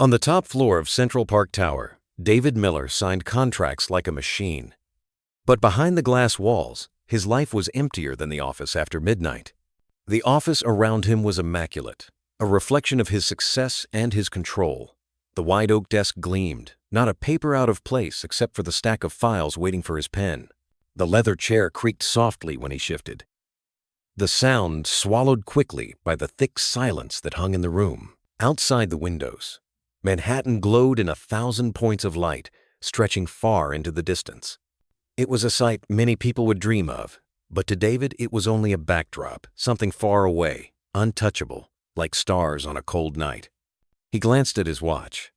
On the top floor of Central Park Tower, David Miller signed contracts like a machine. But behind the glass walls, his life was emptier than the office after midnight. The office around him was immaculate, a reflection of his success and his control. The wide oak desk gleamed, not a paper out of place except for the stack of files waiting for his pen. The leather chair creaked softly when he shifted. The sound swallowed quickly by the thick silence that hung in the room. Outside the windows, Manhattan glowed in 1,000 points of light, stretching far into the distance. It was a sight many people would dream of, but to David it was only a backdrop, something far away, untouchable, like stars on a cold night. He glanced at his watch.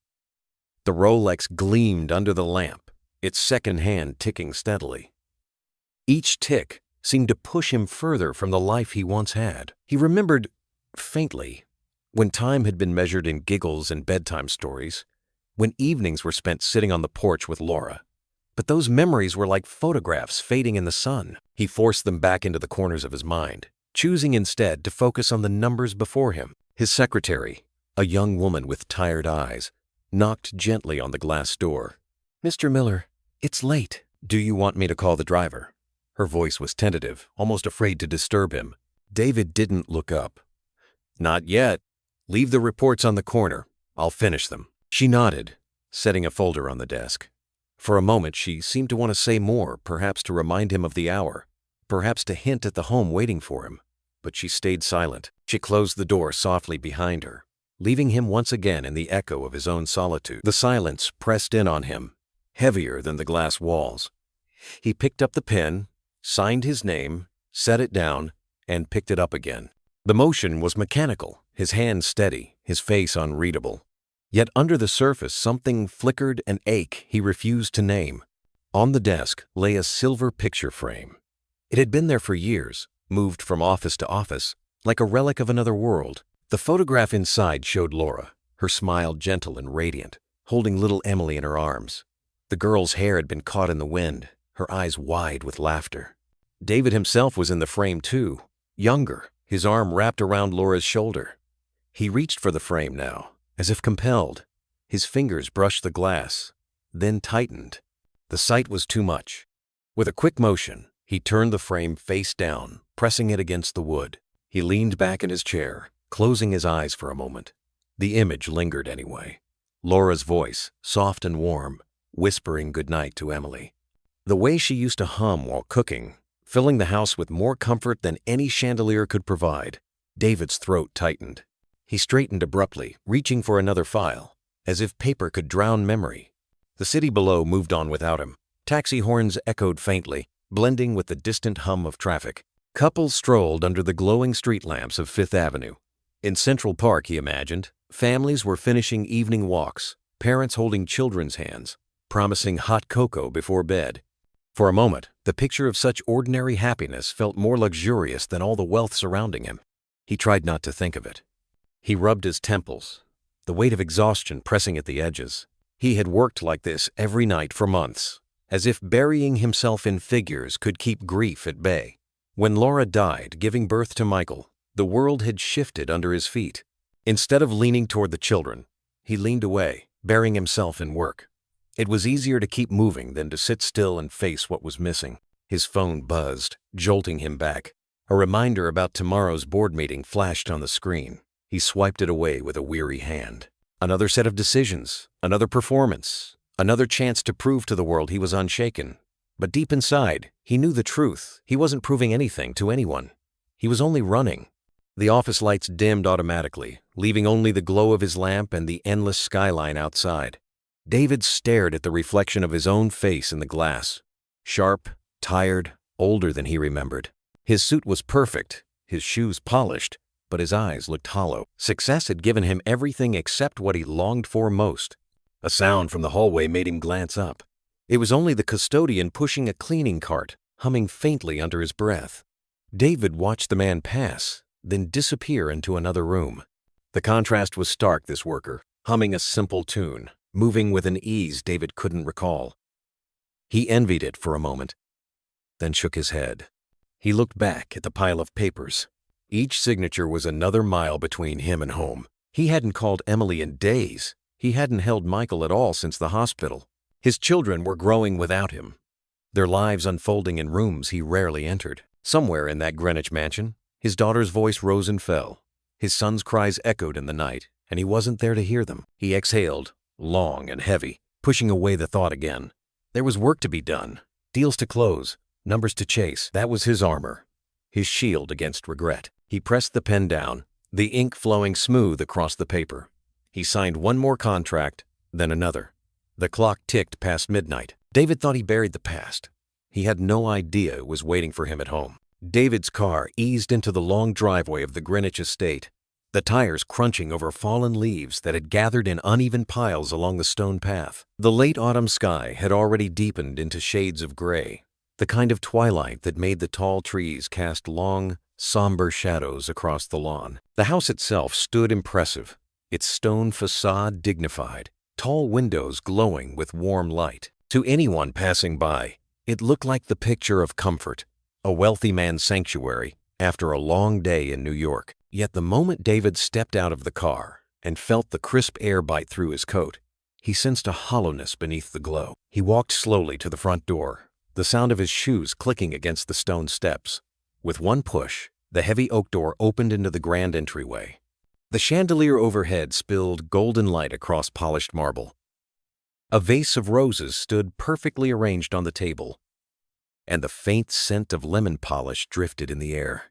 The Rolex gleamed under the lamp, its second hand ticking steadily. Each tick seemed to push him further from the life he once had. He remembered, faintly, when time had been measured in giggles and bedtime stories, when evenings were spent sitting on the porch with Laura. But those memories were like photographs fading in the sun. He forced them back into the corners of his mind, choosing instead to focus on the numbers before him. His secretary, a young woman with tired eyes, knocked gently on the glass door. "Mr. Miller, it's late. Do you want me to call the driver?" Her voice was tentative, almost afraid to disturb him. David didn't look up. "Not yet. Leave the reports on the corner. I'll finish them." She nodded, setting a folder on the desk. For a moment she seemed to want to say more, perhaps to remind him of the hour, perhaps to hint at the home waiting for him. But she stayed silent. She closed the door softly behind her, leaving him once again in the echo of his own solitude. The silence pressed in on him, heavier than the glass walls. He picked up the pen, signed his name, set it down, and picked it up again. The motion was mechanical, his hand steady, his face unreadable. Yet under the surface something flickered an ache he refused to name. On the desk lay a silver picture frame. It had been there for years, moved from office to office, like a relic of another world. The photograph inside showed Laura, her smile gentle and radiant, holding little Emily in her arms. The girl's hair had been caught in the wind, her eyes wide with laughter. David himself was in the frame too, younger, his arm wrapped around Laura's shoulder. He reached for the frame now, as if compelled. His fingers brushed the glass, then tightened. The sight was too much. With a quick motion, he turned the frame face down, pressing it against the wood. He leaned back in his chair, closing his eyes for a moment. The image lingered anyway. Laura's voice, soft and warm, whispering goodnight to Emily. The way she used to hum while cooking, filling the house with more comfort than any chandelier could provide. David's throat tightened. He straightened abruptly, reaching for another file, as if paper could drown memory. The city below moved on without him. Taxi horns echoed faintly, blending with the distant hum of traffic. Couples strolled under the glowing street lamps of Fifth Avenue. In Central Park, he imagined, families were finishing evening walks, parents holding children's hands, promising hot cocoa before bed. For a moment, the picture of such ordinary happiness felt more luxurious than all the wealth surrounding him. He tried not to think of it. He rubbed his temples, the weight of exhaustion pressing at the edges. He had worked like this every night for months, as if burying himself in figures could keep grief at bay. When Laura died, giving birth to Michael, the world had shifted under his feet. Instead of leaning toward the children, he leaned away, burying himself in work. It was easier to keep moving than to sit still and face what was missing. His phone buzzed, jolting him back. A reminder about tomorrow's board meeting flashed on the screen. He swiped it away with a weary hand. Another set of decisions, another performance, another chance to prove to the world he was unshaken. But deep inside, he knew the truth. He wasn't proving anything to anyone. He was only running. The office lights dimmed automatically, leaving only the glow of his lamp and the endless skyline outside. David stared at the reflection of his own face in the glass. Sharp, tired, older than he remembered. His suit was perfect, his shoes polished, but his eyes looked hollow. Success had given him everything except what he longed for most. A sound from the hallway made him glance up. It was only the custodian pushing a cleaning cart, humming faintly under his breath. David watched the man pass, then disappear into another room. The contrast was stark, this worker, humming a simple tune, moving with an ease David couldn't recall. He envied it for a moment, then shook his head. He looked back at the pile of papers. Each signature was another mile between him and home. He hadn't called Emily in days. He hadn't held Michael at all since the hospital. His children were growing without him, their lives unfolding in rooms he rarely entered. Somewhere in that Greenwich mansion, his daughter's voice rose and fell. His son's cries echoed in the night, and he wasn't there to hear them. He exhaled, long and heavy, pushing away the thought again. There was work to be done, deals to close, numbers to chase. That was his armor, his shield against regret. He pressed the pen down, the ink flowing smooth across the paper. He signed one more contract, then another. The clock ticked past midnight. David thought he buried the past. He had no idea it was waiting for him at home. David's car eased into the long driveway of the Greenwich estate, the tires crunching over fallen leaves that had gathered in uneven piles along the stone path. The late autumn sky had already deepened into shades of gray, the kind of twilight that made the tall trees cast long, somber shadows across the lawn. The house itself stood impressive, its stone facade dignified, tall windows glowing with warm light. To anyone passing by, it looked like the picture of comfort, a wealthy man's sanctuary after a long day in New York. Yet the moment David stepped out of the car and felt the crisp air bite through his coat, he sensed a hollowness beneath the glow. He walked slowly to the front door, the sound of his shoes clicking against the stone steps. With one push, the heavy oak door opened into the grand entryway. The chandelier overhead spilled golden light across polished marble. A vase of roses stood perfectly arranged on the table, and the faint scent of lemon polish drifted in the air.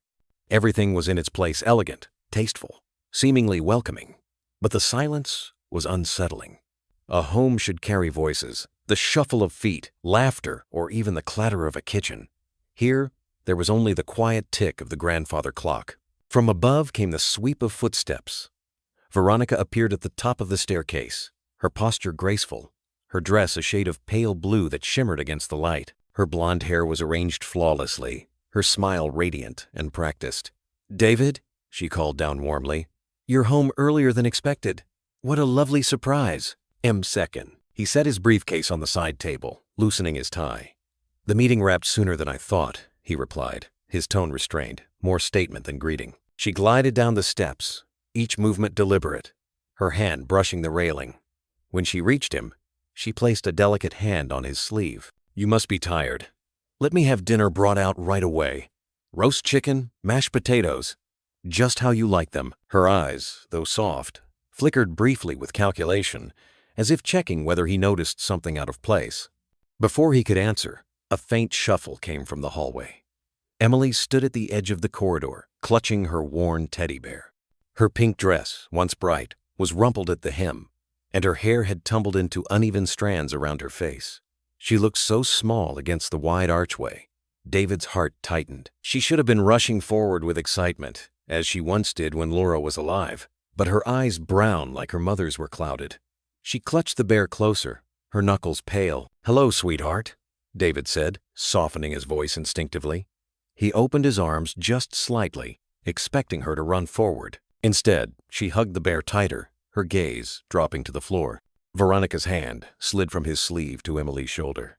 Everything was in its place, elegant, tasteful, seemingly welcoming. But the silence was unsettling. A home should carry voices, the shuffle of feet, laughter, or even the clatter of a kitchen. Here, there was only the quiet tick of the grandfather clock. From above came the sweep of footsteps. Veronica appeared at the top of the staircase, her posture graceful, her dress a shade of pale blue that shimmered against the light. Her blonde hair was arranged flawlessly, her smile radiant and practiced. "David," she called down warmly, "you're home earlier than expected. What a lovely surprise." M2. He set his briefcase on the side table, loosening his tie. "The meeting wrapped sooner than I thought," he replied, his tone restrained, more statement than greeting. She glided down the steps, each movement deliberate, her hand brushing the railing. When she reached him, she placed a delicate hand on his sleeve. "You must be tired. Let me have dinner brought out right away. Roast chicken, mashed potatoes, just how you like them." Her eyes, though soft, flickered briefly with calculation, as if checking whether he noticed something out of place. Before he could answer, a faint shuffle came from the hallway. Emily stood at the edge of the corridor, clutching her worn teddy bear. Her pink dress, once bright, was rumpled at the hem, and her hair had tumbled into uneven strands around her face. She looked so small against the wide archway. David's heart tightened. She should have been rushing forward with excitement, as she once did when Laura was alive, but her eyes brown like her mother's were clouded. She clutched the bear closer, her knuckles pale. "Hello, sweetheart," David said, softening his voice instinctively. He opened his arms just slightly, expecting her to run forward. Instead, she hugged the bear tighter, her gaze dropping to the floor. Veronica's hand slid from his sleeve to Emily's shoulder.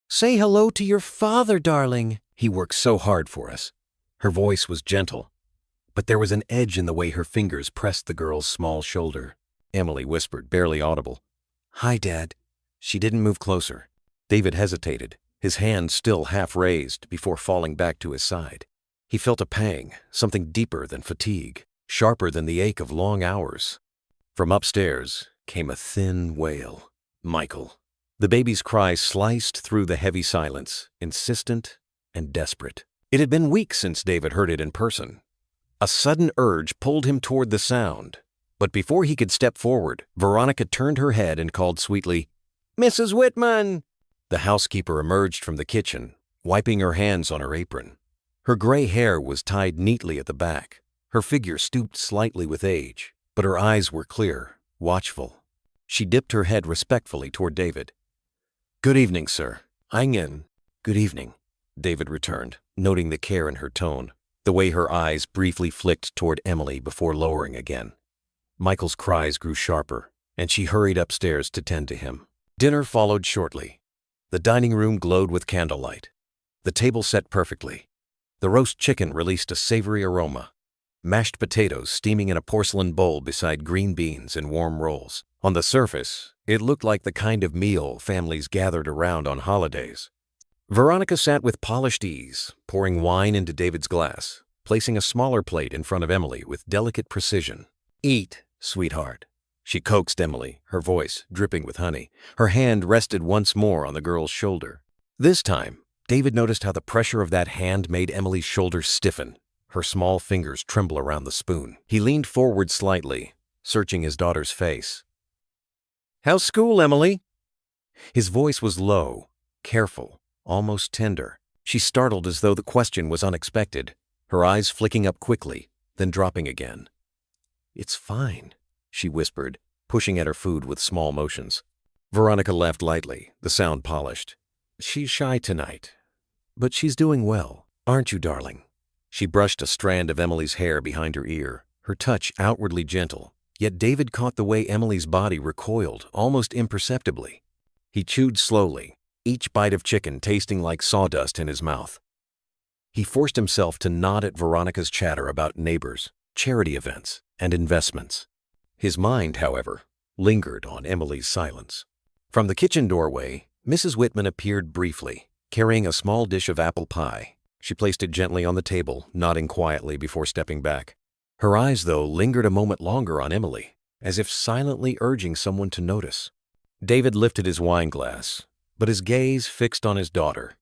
"Say hello to your father, darling. He worked so hard for us." Her voice was gentle, but there was an edge in the way her fingers pressed the girl's small shoulder. Emily whispered, barely audible, "Hi, Dad." She didn't move closer. David hesitated, his hand still half raised before falling back to his side. He felt a pang, something deeper than fatigue, sharper than the ache of long hours. From upstairs came a thin wail. "Michael." The baby's cry sliced through the heavy silence, insistent and desperate. It had been weeks since David heard it in person. A sudden urge pulled him toward the sound, but before he could step forward, Veronica turned her head and called sweetly, "Mrs. Whitman!" The housekeeper emerged from the kitchen, wiping her hands on her apron. Her gray hair was tied neatly at the back. Her figure stooped slightly with age, but her eyes were clear, watchful. She dipped her head respectfully toward David. "Good evening, sir. Good evening," David returned, noting the care in her tone, the way her eyes briefly flicked toward Emily before lowering again. Michael's cries grew sharper, and she hurried upstairs to tend to him. Dinner followed shortly. The dining room glowed with candlelight. The table set perfectly. The roast chicken released a savory aroma. Mashed potatoes steaming in a porcelain bowl beside green beans and warm rolls. On the surface, it looked like the kind of meal families gathered around on holidays. Veronica sat with polished ease, pouring wine into David's glass, placing a smaller plate in front of Emily with delicate precision. "Eat, sweetheart," she coaxed Emily, her voice dripping with honey. Her hand rested once more on the girl's shoulder. This time, David noticed how the pressure of that hand made Emily's shoulders stiffen, her small fingers tremble around the spoon. He leaned forward slightly, searching his daughter's face. "How's school, Emily?" His voice was low, careful, almost tender. She startled as though the question was unexpected, her eyes flicking up quickly, then dropping again. "It's fine," she whispered, pushing at her food with small motions. Veronica laughed lightly, the sound polished. "She's shy tonight, but she's doing well, aren't you, darling?" She brushed a strand of Emily's hair behind her ear, her touch outwardly gentle, yet David caught the way Emily's body recoiled almost imperceptibly. He chewed slowly, each bite of chicken tasting like sawdust in his mouth. He forced himself to nod at Veronica's chatter about neighbors, charity events, and investments. His mind, however, lingered on Emily's silence. From the kitchen doorway, Mrs. Whitman appeared briefly, carrying a small dish of apple pie. She placed it gently on the table, nodding quietly before stepping back. Her eyes, though, lingered a moment longer on Emily, as if silently urging someone to notice. David lifted his wine glass, but his gaze fixed on his daughter.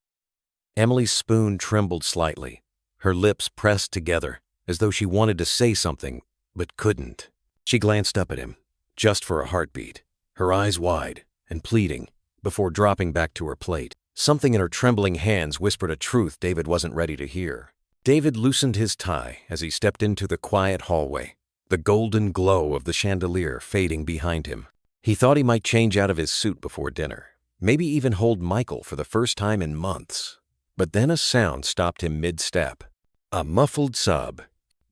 Emily's spoon trembled slightly, her lips pressed together, as though she wanted to say something, but couldn't. She glanced up at him, just for a heartbeat, her eyes wide and pleading, before dropping back to her plate. Something in her trembling hands whispered a truth David wasn't ready to hear. David loosened his tie as he stepped into the quiet hallway, the golden glow of the chandelier fading behind him. He thought he might change out of his suit before dinner, maybe even hold Michael for the first time in months. But then a sound stopped him mid-step. A muffled sob.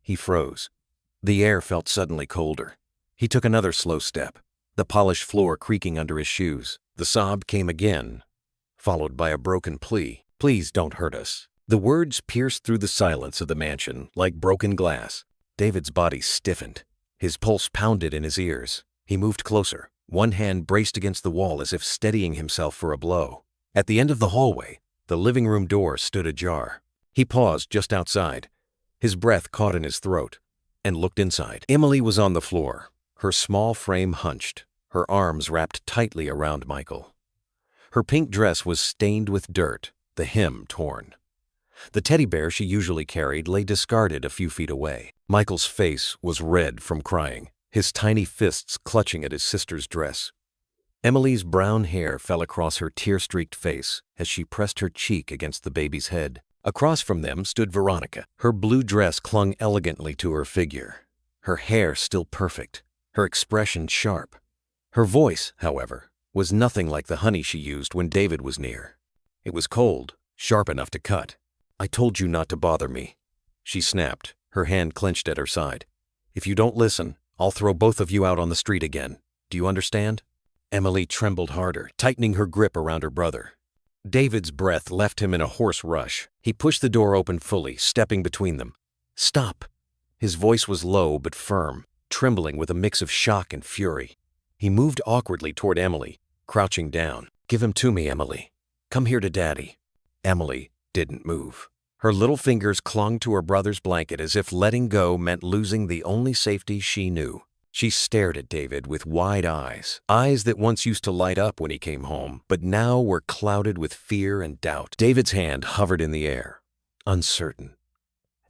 He froze. The air felt suddenly colder. He took another slow step, the polished floor creaking under his shoes. The sob came again, followed by a broken plea. "Please don't hurt us." The words pierced through the silence of the mansion like broken glass. David's body stiffened. His pulse pounded in his ears. He moved closer, one hand braced against the wall as if steadying himself for a blow. At the end of the hallway, the living room door stood ajar. He paused just outside, his breath caught in his throat, and looked inside. Emily was on the floor, her small frame hunched, her arms wrapped tightly around Michael. Her pink dress was stained with dirt, the hem torn. The teddy bear she usually carried lay discarded a few feet away. Michael's face was red from crying, his tiny fists clutching at his sister's dress. Emily's brown hair fell across her tear-streaked face as she pressed her cheek against the baby's head. Across from them stood Veronica. Her blue dress clung elegantly to her figure, her hair still perfect, her expression sharp. Her voice, however, was nothing like the honey she used when David was near. It was cold, sharp enough to cut. "I told you not to bother me," she snapped, her hand clenched at her side. "If you don't listen, I'll throw both of you out on the street again. Do you understand?" Emily trembled harder, tightening her grip around her brother. David's breath left him in a hoarse rush. He pushed the door open fully, stepping between them. "Stop!" His voice was low but firm, trembling with a mix of shock and fury. He moved awkwardly toward Emily, crouching down. "Give him to me, Emily. Come here to Daddy." Emily didn't move. Her little fingers clung to her brother's blanket as if letting go meant losing the only safety she knew. She stared at David with wide eyes, eyes that once used to light up when he came home, but now were clouded with fear and doubt. David's hand hovered in the air, uncertain.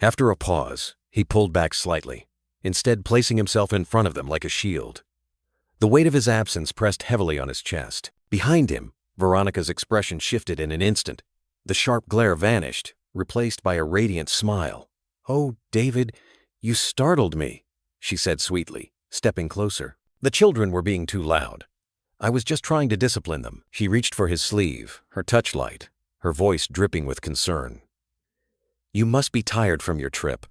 After a pause, he pulled back slightly, instead placing himself in front of them like a shield. The weight of his absence pressed heavily on his chest. Behind him, Veronica's expression shifted in an instant. The sharp glare vanished, replaced by a radiant smile. "Oh, David, you startled me," she said sweetly, stepping closer. "The children were being too loud. I was just trying to discipline them." She reached for his sleeve, her touch light, her voice dripping with concern. "You must be tired from your trip.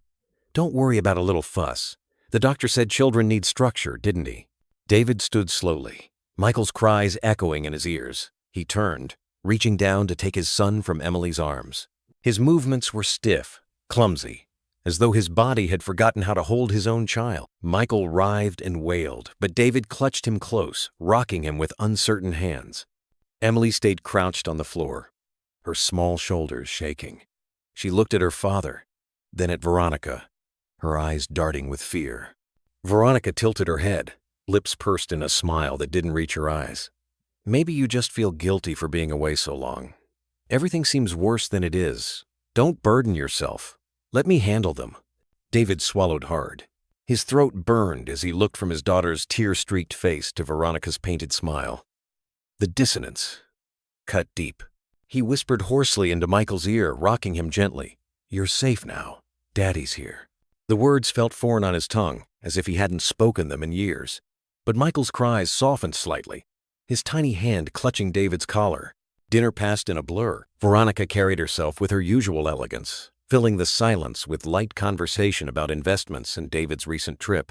Don't worry about a little fuss. The doctor said children need structure, didn't he?" David stood slowly, Michael's cries echoing in his ears. He turned, reaching down to take his son from Emily's arms. His movements were stiff, clumsy, as though his body had forgotten how to hold his own child. Michael writhed and wailed, but David clutched him close, rocking him with uncertain hands. Emily stayed crouched on the floor, her small shoulders shaking. She looked at her father, then at Veronica, her eyes darting with fear. Veronica tilted her head, lips pursed in a smile that didn't reach her eyes. "Maybe you just feel guilty for being away so long. Everything seems worse than it is. Don't burden yourself. Let me handle them." David swallowed hard. His throat burned as he looked from his daughter's tear-streaked face to Veronica's painted smile. The dissonance cut deep. He whispered hoarsely into Michael's ear, rocking him gently. "You're safe now. Daddy's here." The words felt foreign on his tongue, as if he hadn't spoken them in years. But Michael's cries softened slightly, his tiny hand clutching David's collar. Dinner passed in a blur. Veronica carried herself with her usual elegance, filling the silence with light conversation about investments and David's recent trip.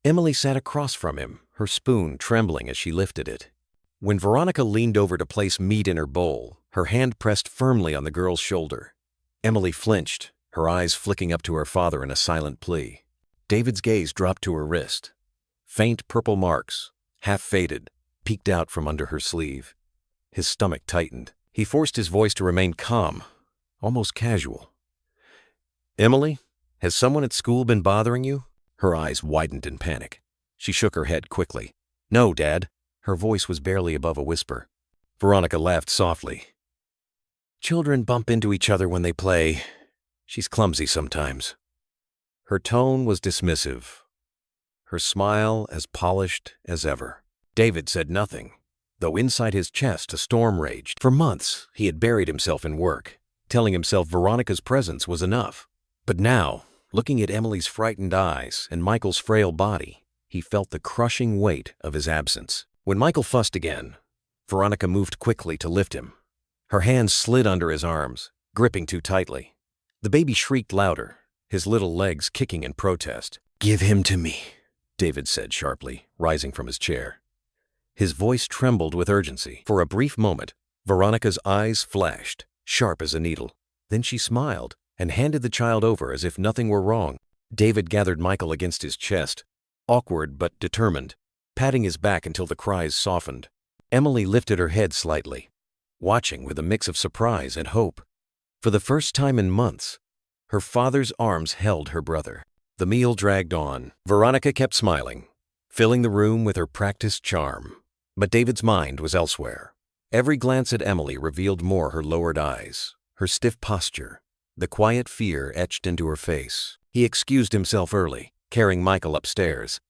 Emily sat across from him, her spoon trembling as she lifted it. When Veronica leaned over to place meat in her bowl, her hand pressed firmly on the girl's shoulder. Emily flinched, her eyes flicking up to her father in a silent plea. David's gaze dropped to her wrist. Faint purple marks, half faded, peeked out from under her sleeve. His stomach tightened. He forced his voice to remain calm, almost casual. "Emily, has someone at school been bothering you?" Her eyes widened in panic. She shook her head quickly. "No, Dad." Her voice was barely above a whisper. Veronica laughed softly. "Children bump into each other when they play. She's clumsy sometimes." Her tone was dismissive, her smile as polished as ever. David said nothing, though inside his chest a storm raged. For months, he had buried himself in work, telling himself Veronica's presence was enough. But now, looking at Emily's frightened eyes and Michael's frail body, he felt the crushing weight of his absence. When Michael fussed again, Veronica moved quickly to lift him. Her hands slid under his arms, gripping too tightly. The baby shrieked louder, his little legs kicking in protest. "Give him to me," David said sharply, rising from his chair. His voice trembled with urgency. For a brief moment, Veronica's eyes flashed, sharp as a needle. Then she smiled and handed the child over as if nothing were wrong. David gathered Michael against his chest, awkward but determined, patting his back until the cries softened. Emily lifted her head slightly, watching with a mix of surprise and hope. For the first time in months, her father's arms held her brother. The meal dragged on. Veronica kept smiling, filling the room with her practiced charm. But David's mind was elsewhere. Every glance at Emily revealed more her lowered eyes, her stiff posture, the quiet fear etched into her face. He excused himself early, carrying Michael upstairs.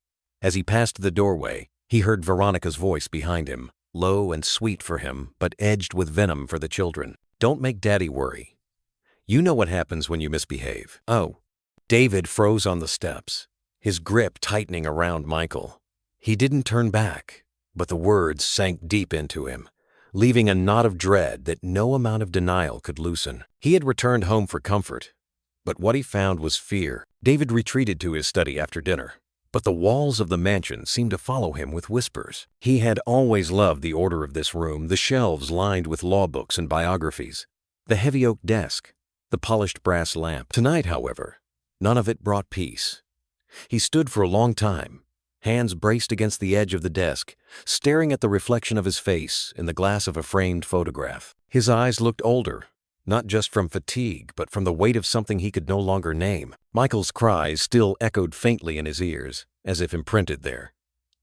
As he passed the doorway, he heard Veronica's voice behind him, low and sweet for him, but edged with venom for the children. "Don't make Daddy worry. You know what happens when you misbehave." "Oh." David froze on the steps, his grip tightening around Michael. He didn't turn back, but the words sank deep into him, leaving a knot of dread that no amount of denial could loosen. He had returned home for comfort, but what he found was fear. David retreated to his study after dinner, but the walls of the mansion seemed to follow him with whispers. He had always loved the order of this room, the shelves lined with law books and biographies, the heavy oak desk, the polished brass lamp. Tonight, however, none of it brought peace. He stood for a long time, hands braced against the edge of the desk, staring at the reflection of his face in the glass of a framed photograph. His eyes looked older, not just from fatigue, but from the weight of something he could no longer name. Michael's cries still echoed faintly in his ears, as if imprinted there.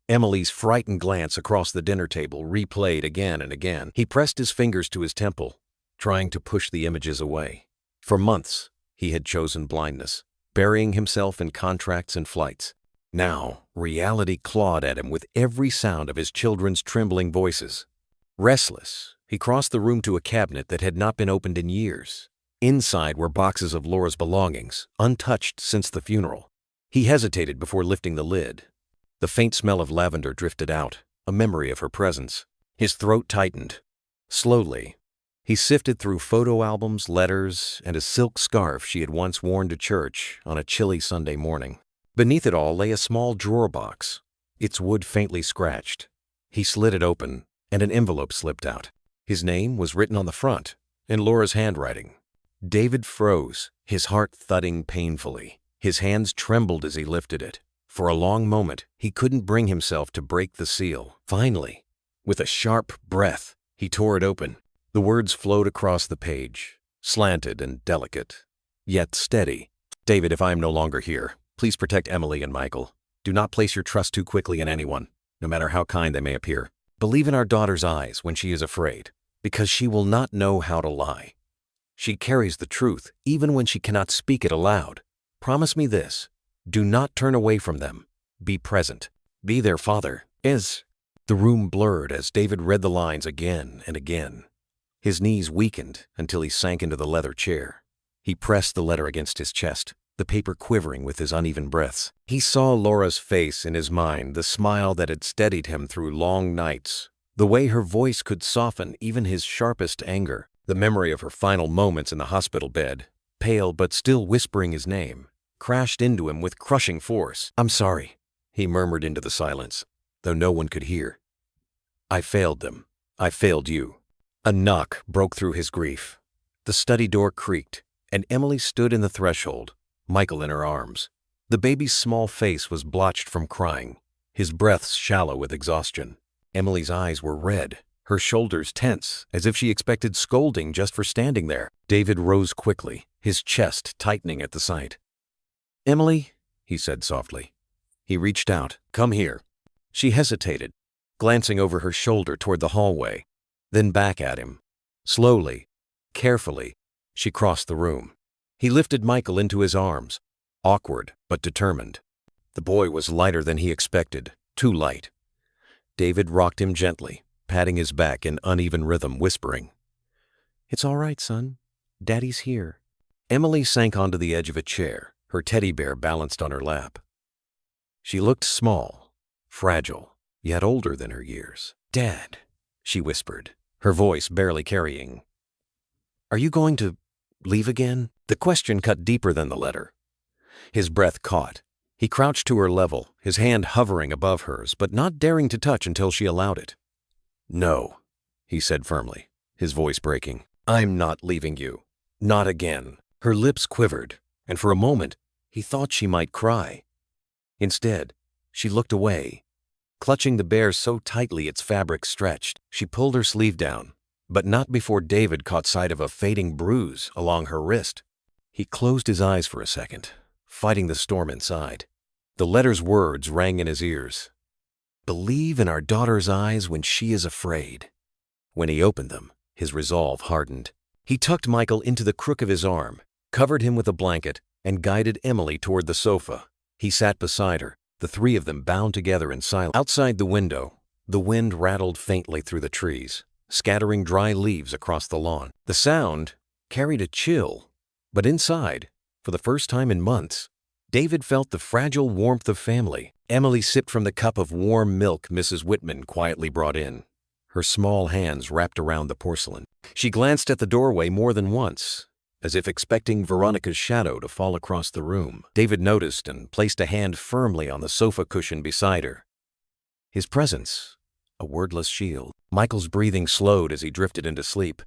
Emily's frightened glance across the dinner table replayed again and again. He pressed his fingers to his temple, trying to push the images away. For months, he had chosen blindness, burying himself in contracts and flights. Now, reality clawed at him with every sound of his children's trembling voices. Restless, he crossed the room to a cabinet that had not been opened in years. Inside were boxes of Laura's belongings, untouched since the funeral. He hesitated before lifting the lid. The faint smell of lavender drifted out, a memory of her presence. His throat tightened. Slowly, he sifted through photo albums, letters, and a silk scarf she had once worn to church on a chilly Sunday morning. Beneath it all lay a small drawer box, its wood faintly scratched. He slid it open, and an envelope slipped out. His name was written on the front, in Laura's handwriting. David froze, his heart thudding painfully. His hands trembled as he lifted it. For a long moment, he couldn't bring himself to break the seal. Finally, with a sharp breath, he tore it open. The words flowed across the page, slanted and delicate, yet steady. David, if I am no longer here, please protect Emily and Michael. Do not place your trust too quickly in anyone, no matter how kind they may appear. Believe in our daughter's eyes when she is afraid, because she will not know how to lie. She carries the truth, even when she cannot speak it aloud. Promise me this. Do not turn away from them. Be present. Be their father. The room blurred as David read the lines again and again. His knees weakened until he sank into the leather chair. He pressed the letter against his chest, the paper quivering with his uneven breaths. He saw Laura's face in his mind, the smile that had steadied him through long nights, the way her voice could soften even his sharpest anger, the memory of her final moments in the hospital bed, pale but still whispering his name, crashed into him with crushing force. "I'm sorry," he murmured into the silence, though no one could hear. "I failed them. I failed you." A knock broke through his grief. The study door creaked, and Emily stood in the threshold, Michael in her arms. The baby's small face was blotched from crying, his breaths shallow with exhaustion. Emily's eyes were red, her shoulders tense, as if she expected scolding just for standing there. David rose quickly, his chest tightening at the sight. "Emily," he said softly. He reached out. "Come here." She hesitated, glancing over her shoulder toward the hallway, then back at him. Slowly, carefully, she crossed the room. He lifted Michael into his arms, awkward but determined. The boy was lighter than he expected, too light. David rocked him gently, patting his back in uneven rhythm, whispering, "It's all right, son. Daddy's here." Emily sank onto the edge of a chair, her teddy bear balanced on her lap. She looked small, fragile, yet older than her years. "Dad," she whispered, her voice barely carrying. "Are you going to leave again?" The question cut deeper than the letter. His breath caught. He crouched to her level, his hand hovering above hers, but not daring to touch until she allowed it. "No," he said firmly, his voice breaking. "I'm not leaving you. Not again." Her lips quivered, and for a moment, he thought she might cry. Instead, she looked away. Clutching the bear so tightly its fabric stretched, she pulled her sleeve down, but not before David caught sight of a fading bruise along her wrist. He closed his eyes for a second, fighting the storm inside. The letter's words rang in his ears. "Believe in our daughter's eyes when she is afraid." When he opened them, his resolve hardened. He tucked Michael into the crook of his arm, covered him with a blanket, and guided Emily toward the sofa. He sat beside her, the three of them bound together in silence. Outside the window, the wind rattled faintly through the trees, scattering dry leaves across the lawn. The sound carried a chill, but inside, for the first time in months, David felt the fragile warmth of family. Emily sipped from the cup of warm milk Mrs. Whitman quietly brought in, her small hands wrapped around the porcelain. She glanced at the doorway more than once, as if expecting Veronica's shadow to fall across the room. David noticed and placed a hand firmly on the sofa cushion beside her. His presence, a wordless shield. Michael's breathing slowed as he drifted into sleep,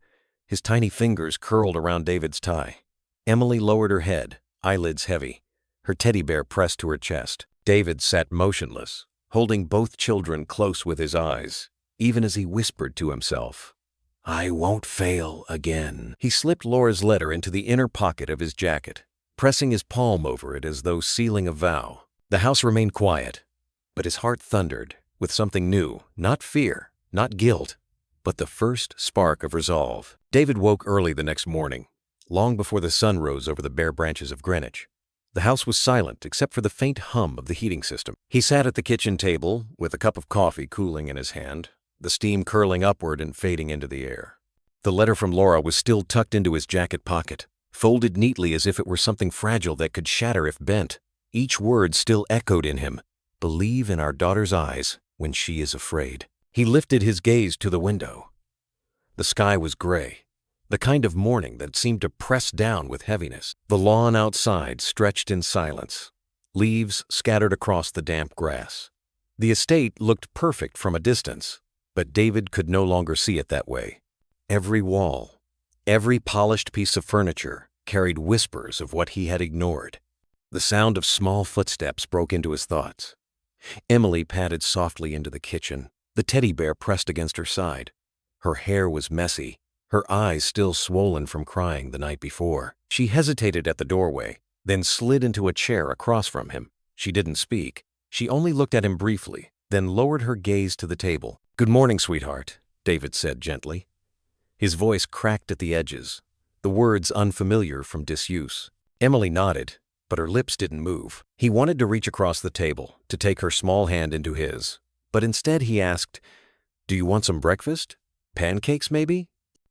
his tiny fingers curled around David's tie. Emily lowered her head, eyelids heavy, her teddy bear pressed to her chest. David sat motionless, holding both children close with his eyes, even as he whispered to himself, "I won't fail again." He slipped Laura's letter into the inner pocket of his jacket, pressing his palm over it as though sealing a vow. The house remained quiet, but his heart thundered with something new, not fear, not guilt, but the first spark of resolve. David woke early the next morning, long before the sun rose over the bare branches of Greenwich. The house was silent except for the faint hum of the heating system. He sat at the kitchen table with a cup of coffee cooling in his hand, the steam curling upward and fading into the air. The letter from Laura was still tucked into his jacket pocket, folded neatly as if it were something fragile that could shatter if bent. Each word still echoed in him. "Believe in our daughter's eyes when she is afraid." He lifted his gaze to the window. The sky was gray, the kind of morning that seemed to press down with heaviness. The lawn outside stretched in silence, leaves scattered across the damp grass. The estate looked perfect from a distance, but David could no longer see it that way. Every wall, every polished piece of furniture carried whispers of what he had ignored. The sound of small footsteps broke into his thoughts. Emily padded softly into the kitchen, the teddy bear pressed against her side. Her hair was messy, her eyes still swollen from crying the night before. She hesitated at the doorway, then slid into a chair across from him. She didn't speak. She only looked at him briefly, then lowered her gaze to the table. "Good morning, sweetheart," David said gently. His voice cracked at the edges, the words unfamiliar from disuse. Emily nodded, but her lips didn't move. He wanted to reach across the table, to take her small hand into his, but instead he asked, "Do you want some breakfast? Pancakes, maybe?"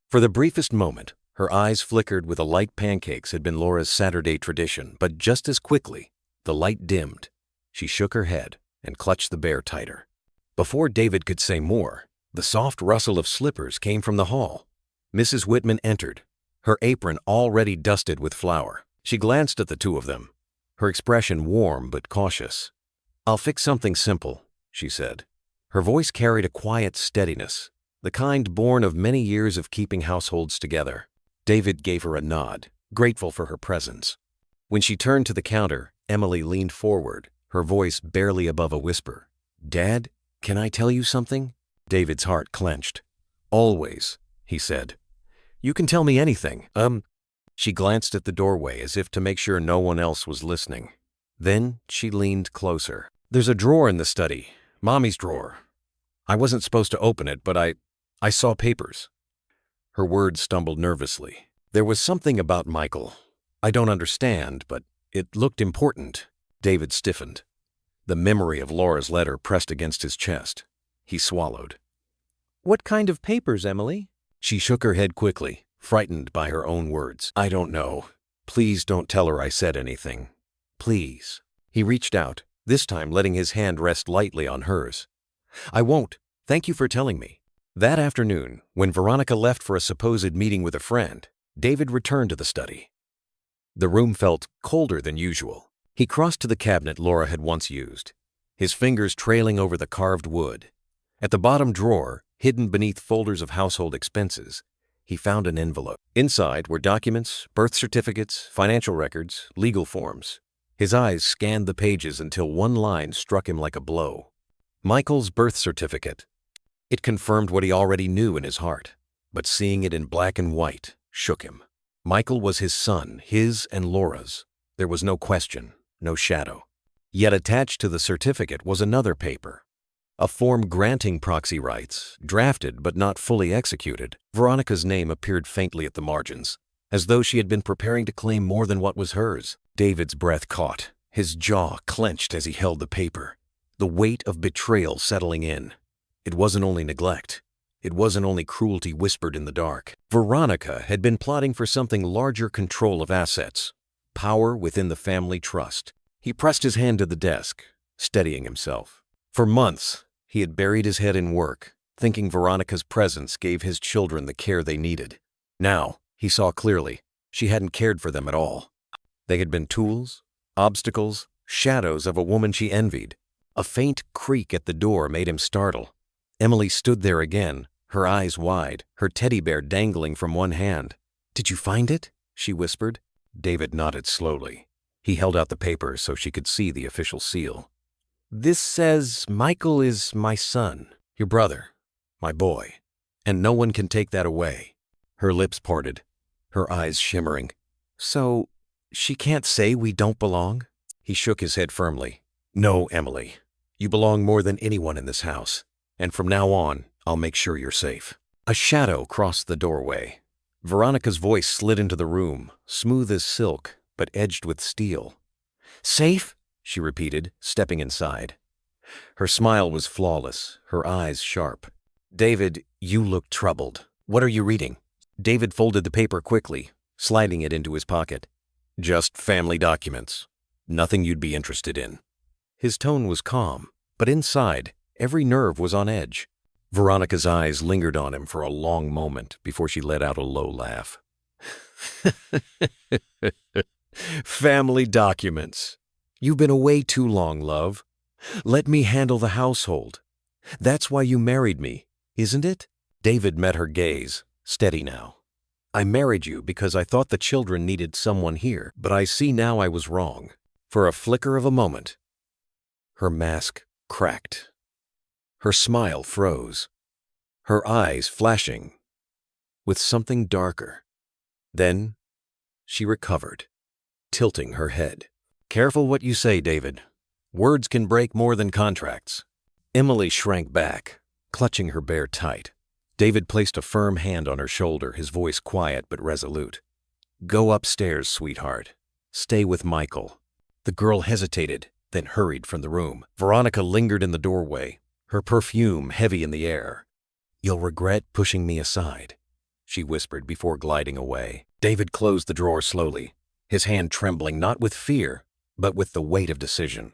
For the briefest moment, her eyes flickered with a light. Pancakes had been Laura's Saturday tradition, but just as quickly, the light dimmed. She shook her head and clutched the bear tighter. Before David could say more, the soft rustle of slippers came from the hall. Mrs. Whitman entered, her apron already dusted with flour. She glanced at the two of them, her expression warm but cautious. "I'll fix something simple," she said. Her voice carried a quiet steadiness, the kind born of many years of keeping households together. David gave her a nod, grateful for her presence. When she turned to the counter, Emily leaned forward, her voice barely above a whisper. "Dad, can I tell you something?" David's heart clenched. "Always," he said. "You can tell me anything. She glanced at the doorway as if to make sure no one else was listening. Then she leaned closer. "There's a drawer in the study, Mommy's drawer. I wasn't supposed to open it, but I saw papers." Her words stumbled nervously. "There was something about Michael. I don't understand, but it looked important." David stiffened. The memory of Laura's letter pressed against his chest. He swallowed. "What kind of papers, Emily?" She shook her head quickly, frightened by her own words. "I don't know. Please don't tell her I said anything. Please." He reached out, this time letting his hand rest lightly on hers. "I won't. Thank you for telling me." That afternoon, when Veronica left for a supposed meeting with a friend, David returned to the study. The room felt colder than usual. He crossed to the cabinet Laura had once used, his fingers trailing over the carved wood. At the bottom drawer, hidden beneath folders of household expenses, he found an envelope. Inside were documents, birth certificates, financial records, legal forms. His eyes scanned the pages until one line struck him like a blow. Michael's birth certificate. It confirmed what he already knew in his heart, but seeing it in black and white shook him. Michael was his son, his and Laura's. There was no question, no shadow. Yet attached to the certificate was another paper, a form granting proxy rights, drafted but not fully executed. Veronica's name appeared faintly at the margins, as though she had been preparing to claim more than what was hers. David's breath caught, his jaw clenched as he held the paper, the weight of betrayal settling in. It wasn't only neglect. It wasn't only cruelty whispered in the dark. Veronica had been plotting for something larger: control of assets, power within the family trust. He pressed his hand to the desk, steadying himself. For months, he had buried his head in work, thinking Veronica's presence gave his children the care they needed. Now, he saw clearly, she hadn't cared for them at all. They had been tools, obstacles, shadows of a woman she envied. A faint creak at the door made him startle. Emily stood there again, her eyes wide, her teddy bear dangling from one hand. "Did you find it?" she whispered. David nodded slowly. He held out the paper so she could see the official seal. "This says Michael is my son, your brother, my boy, and no one can take that away." Her lips parted, her eyes shimmering. "So, she can't say we don't belong?" He shook his head firmly. "No, Emily. You belong more than anyone in this house. And from now on, I'll make sure you're safe." A shadow crossed the doorway. Veronica's voice slid into the room, smooth as silk, but edged with steel. "Safe?" she repeated, stepping inside. Her smile was flawless, her eyes sharp. "David, you look troubled. What are you reading?" David folded the paper quickly, sliding it into his pocket. "Just family documents. Nothing you'd be interested in." His tone was calm, but inside, every nerve was on edge. Veronica's eyes lingered on him for a long moment before she let out a low laugh. "Family documents. You've been away too long, love. Let me handle the household. That's why you married me, isn't it?" David met her gaze, steady now. "I married you because I thought the children needed someone here, but I see now I was wrong. For a flicker of a moment, her mask cracked. Her smile froze, her eyes flashing with something darker. Then she recovered, tilting her head. "Careful what you say, David. Words can break more than contracts." Emily shrank back, clutching her bear tight. David placed a firm hand on her shoulder, his voice quiet but resolute. "Go upstairs, sweetheart. Stay with Michael." The girl hesitated, then hurried from the room. Veronica lingered in the doorway, her perfume heavy in the air. "You'll regret pushing me aside," she whispered before gliding away. David closed the drawer slowly, his hand trembling not with fear, but with the weight of decision.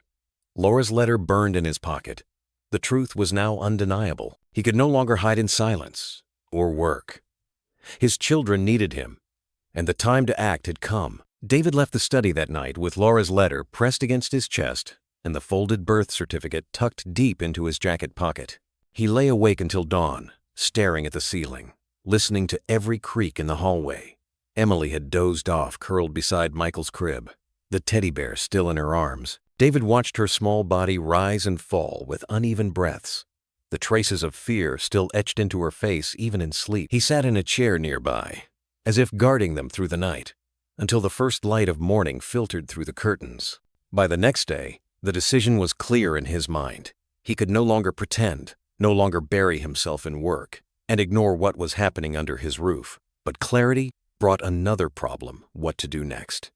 Laura's letter burned in his pocket. The truth was now undeniable. He could no longer hide in silence or work. His children needed him, and the time to act had come. David left the study that night with Laura's letter pressed against his chest and the folded birth certificate tucked deep into his jacket pocket. He lay awake until dawn, staring at the ceiling, listening to every creak in the hallway. Emily had dozed off, curled beside Michael's crib, the teddy bear still in her arms. David watched her small body rise and fall with uneven breaths, the traces of fear still etched into her face even in sleep. He sat in a chair nearby, as if guarding them through the night, until the first light of morning filtered through the curtains. By the next day, the decision was clear in his mind. He could no longer pretend, no longer bury himself in work, and ignore what was happening under his roof. But clarity brought another problem: what to do next.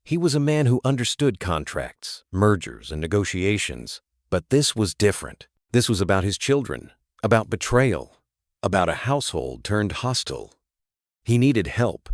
He was a man who understood contracts, mergers, and negotiations, but this was different. This was about his children, about betrayal, about a household turned hostile. He needed help,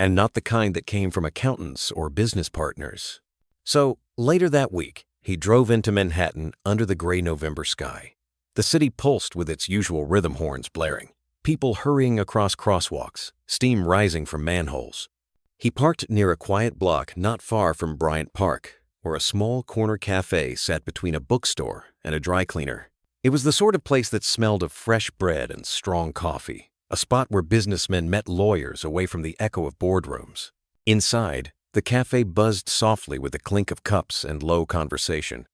and not the kind that came from accountants or business partners. So, later that week, he drove into Manhattan under the gray November sky. The city pulsed with its usual rhythm horns blaring, people hurrying across crosswalks, steam rising from manholes. He parked near a quiet block not far from Bryant Park, where a small corner cafe sat between a bookstore and a dry cleaner. It was the sort of place that smelled of fresh bread and strong coffee, a spot where businessmen met lawyers away from the echo of boardrooms. Inside, the cafe buzzed softly with the clink of cups and low conversation.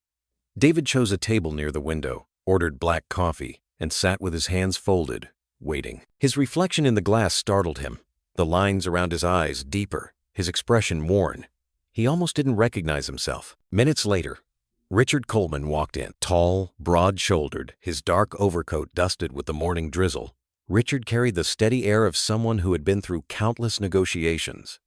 David chose a table near the window, ordered black coffee, and sat with his hands folded, waiting. His reflection in the glass startled him, the lines around his eyes deeper, his expression worn. He almost didn't recognize himself. Minutes later, Richard Coleman walked in, tall, broad-shouldered, his dark overcoat dusted with the morning drizzle. Richard carried the steady air of someone who had been through countless negotiations.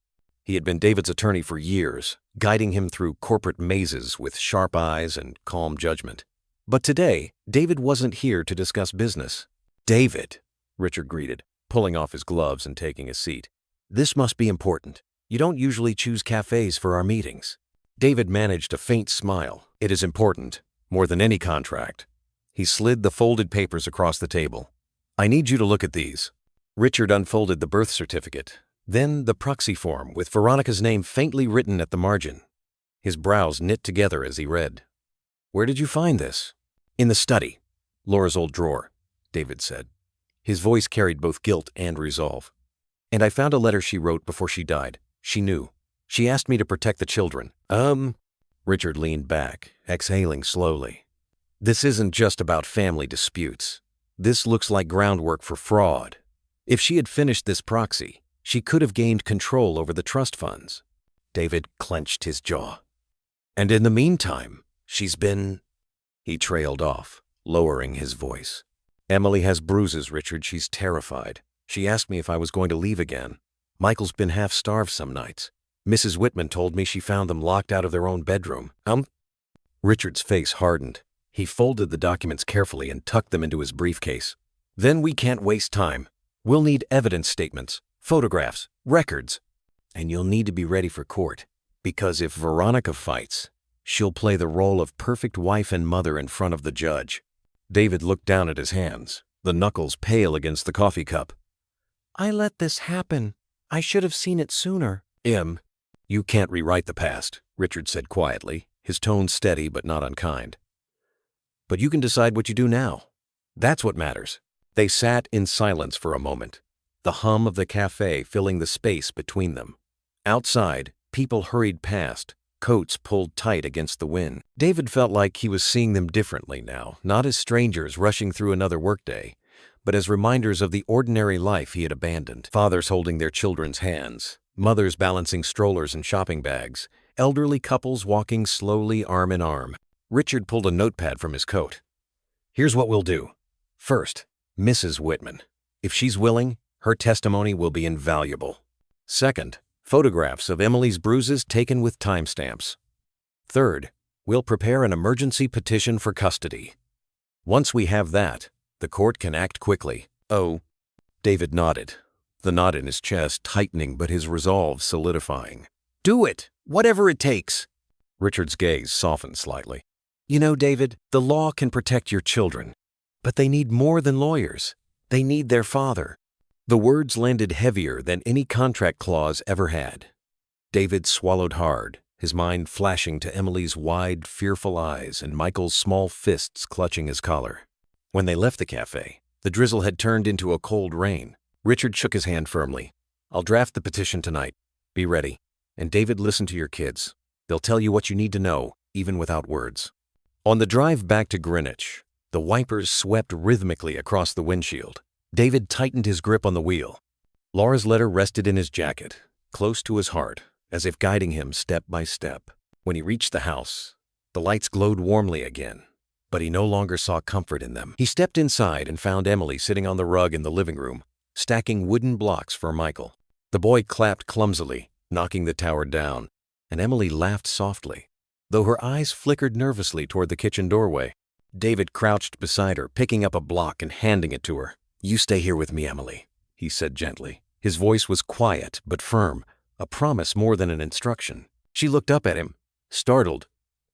He had been David's attorney for years, guiding him through corporate mazes with sharp eyes and calm judgment. But today, David wasn't here to discuss business. "David," Richard greeted, pulling off his gloves and taking a seat. "This must be important. You don't usually choose cafes for our meetings." David managed a faint smile. "It is important, more than any contract." He slid the folded papers across the table. "I need you to look at these." Richard unfolded the birth certificate, then the proxy form with Veronica's name faintly written at the margin. His brows knit together as he read. "Where did you find this?" "In the study. Laura's old drawer," David said. His voice carried both guilt and resolve. "And I found a letter she wrote before she died. She knew. She asked me to protect the children." Richard leaned back, exhaling slowly. "This isn't just about family disputes. This looks like groundwork for fraud. If she had finished this proxy, she could have gained control over the trust funds." David clenched his jaw. "And in the meantime, she's been—" He trailed off, lowering his voice. "Emily has bruises, Richard. She's terrified. She asked me if I was going to leave again. Michael's been half-starved some nights. Mrs. Whitman told me she found them locked out of their own bedroom." Richard's face hardened. He folded the documents carefully and tucked them into his briefcase. "Then we can't waste time. We'll need evidence statements, photographs, records. And you'll need to be ready for court, because if Veronica fights, she'll play the role of perfect wife and mother in front of the judge." David looked down at his hands, the knuckles pale against the coffee cup. "I let this happen. I should have seen it sooner." "You can't rewrite the past," Richard said quietly, his tone steady but not unkind. "But you can decide what you do now. That's what matters." They sat in silence for a moment, the hum of the cafe filling the space between them. Outside, people hurried past, coats pulled tight against the wind. David felt like he was seeing them differently now, not as strangers rushing through another workday, but as reminders of the ordinary life he had abandoned. Fathers holding their children's hands, mothers balancing strollers and shopping bags, elderly couples walking slowly arm in arm. Richard pulled a notepad from his coat. "Here's what we'll do. First, Mrs. Whitman. If she's willing, her testimony will be invaluable. Second, photographs of Emily's bruises taken with timestamps. Third, we'll prepare an emergency petition for custody. Once we have that, the court can act quickly." "Oh." David nodded, the knot in his chest tightening but his resolve solidifying. "Do it, whatever it takes." Richard's gaze softened slightly. "You know, David, the law can protect your children, but they need more than lawyers. They need their father." The words landed heavier than any contract clause ever had. David swallowed hard, his mind flashing to Emily's wide, fearful eyes and Michael's small fists clutching his collar. When they left the cafe, the drizzle had turned into a cold rain. Richard shook his hand firmly. "I'll draft the petition tonight. Be ready. And David, listen to your kids. They'll tell you what you need to know, even without words." On the drive back to Greenwich, the wipers swept rhythmically across the windshield. David tightened his grip on the wheel. Laura's letter rested in his jacket, close to his heart, as if guiding him step by step. When he reached the house, the lights glowed warmly again, but he no longer saw comfort in them. He stepped inside and found Emily sitting on the rug in the living room, stacking wooden blocks for Michael. The boy clapped clumsily, knocking the tower down, and Emily laughed softly, though her eyes flickered nervously toward the kitchen doorway. David crouched beside her, picking up a block and handing it to her. "You stay here with me, Emily," he said gently. His voice was quiet but firm, a promise more than an instruction. She looked up at him, startled,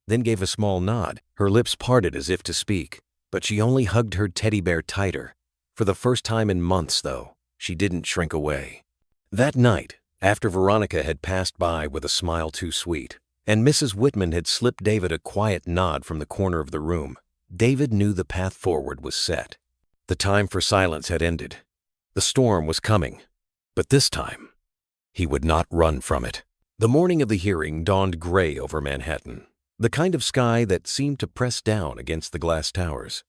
then gave a small nod. Her lips parted as if to speak, but she only hugged her teddy bear tighter. For the first time in months, though, she didn't shrink away. That night, after Veronica had passed by with a smile too sweet, and Mrs. Whitman had slipped David a quiet nod from the corner of the room, David knew the path forward was set. The time for silence had ended. The storm was coming, but this time, he would not run from it. The morning of the hearing dawned gray over Manhattan, the kind of sky that seemed to press down against the glass towers.